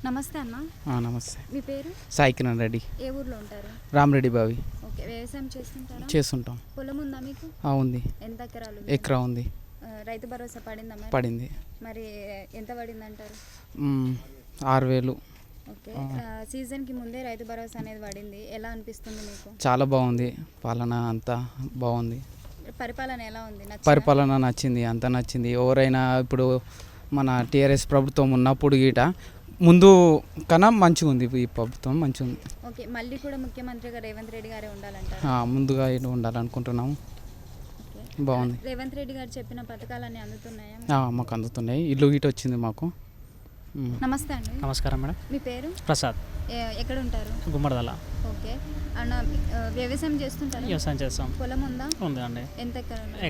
నమస్తే అన్న. నమస్తే. మీ పేరు? సాయి కిరణ్ రెడ్డి. ఏ ఊర్లో ఉంటారు? రామరెడ్డి బావి. ఓకే, వ్యవసాయం చేస్తుంటాం. పొలం ఉందా మీకు? ఉంది. ఎంత ఎకరాలు? ఎకరా ఉంది. రైతు భరోసా పడిందా? పడింది. మరి ఎంత పడింది అంటారు? 6,000. ఓకే, సీజన్కి ముందే రైతు భరోసా అనేది పడింది, ఎలా అనిపిస్తుంది మీకు? చాలా బాగుంది, పాలన అంతా బాగుంది. పరిపాలన ఎలా ఉంది? పరిపాలన నచ్చింది, అంతా నచ్చింది. ఎవరైనా ఇప్పుడు మన టీఆర్ఎస్ ప్రభుత్వం ఉన్నప్పుడు గీట ముందు కన్నా మంచిగా ఉంది, ఈ ప్రభుత్వం మంచిగా ఉంది. ఓకే, మళ్ళీ కూడా ముఖ్యమంత్రిగా రేవంత్ రెడ్డి గారే ఉండాలంటారు? ముందుగా ఉండాలనుకుంటున్నాము. బాగుంది. రేవంత్ రెడ్డి గారు చెప్పిన పథకాలన్నీ అందుతున్నాయా? మాకు అందుతున్నాయి. ఇల్లు గీట వచ్చింది మాకు. నమస్తే అండి. నమస్కారం మేడం. మీ పేరు? ప్రసాద్. ఎక్కడ ఉంటారు? గుమ్మడిదల. ఓకే అన్న, వ్యవసాయం చేస్తుంటారు? వ్యవసాయం చేస్తాం. పొలం ఉందా? ఉంది అండి. ఎంత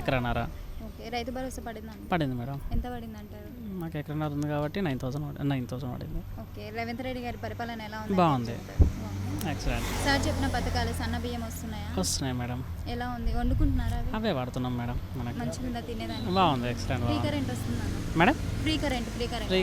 ఎకరన్నర. ఓకే, రైతు భరోసా పడిందా? పడింది మేడం. ఎంత పడింది అంటారు? మాకు ఎకరన్నర ఉంది కాబట్టి 9,000 పడింది. ఓకే, రేవంత్ రెడ్డి గారి పరిపాలన ఎలా ఉంది? బాగుంది, ఎక్సలెంట్. సార్ చెప్పిన పథకాలు సన్న బియ్యం వస్తున్నాయా? వస్తున్నాయి మేడం. ఎలా ఉంది, వండుకుంటున్నారా? అవే వాడుతున్నాం మేడం. మనకు మంచిగా తినేదాన్ని? బాగుంది, ఎక్సలెంట్. ఫ్రీ కరెంట్ వస్తుందా మేడం? ఫ్రీ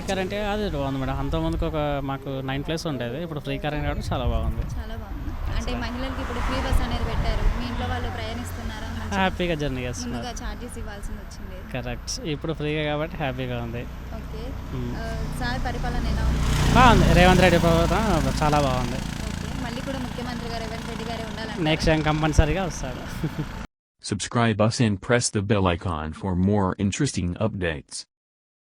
కరెంట్ అది బాగుంది మేడం. అంతకుముందుకు మాకు 9+ ఉండేది, ఇప్పుడు ఫ్రీ కరెంట్ కాబట్టి చాలా బాగుంది. చాలా బాగుంది. అంటే మహిళలకి ఇప్పుడు ఫ్రీ బస్ అనేది పెట్టారు, మీ ఇంట్లో వాళ్ళు ప్రయాణిస్తున్నారా? హ్యాపీగా జర్నీ చేస్తున్నారు. ముందుగా ఛార్జెస్ ఇవ్వాల్సింది వచ్చింది. కరెక్ట్, ఇప్పుడు ఫ్రీగా కాబట్టి హ్యాపీగా ఉంది. ఓకే, సార్ పరిపాలన ఎలా ఉంది? బాగుంది, రేవంత్ రెడ్డి ప్రభుత్వం చాలా బాగుంది. ఓకే, మళ్ళీ కూడా ముఖ్యమంత్రిగా రేవంత్ రెడ్డి గారే ఉండాలి? నెక్స్ట్ టైం కంపల్సరీగా వస్తాడు. Subscribe us and press the bell icon for more interesting updates.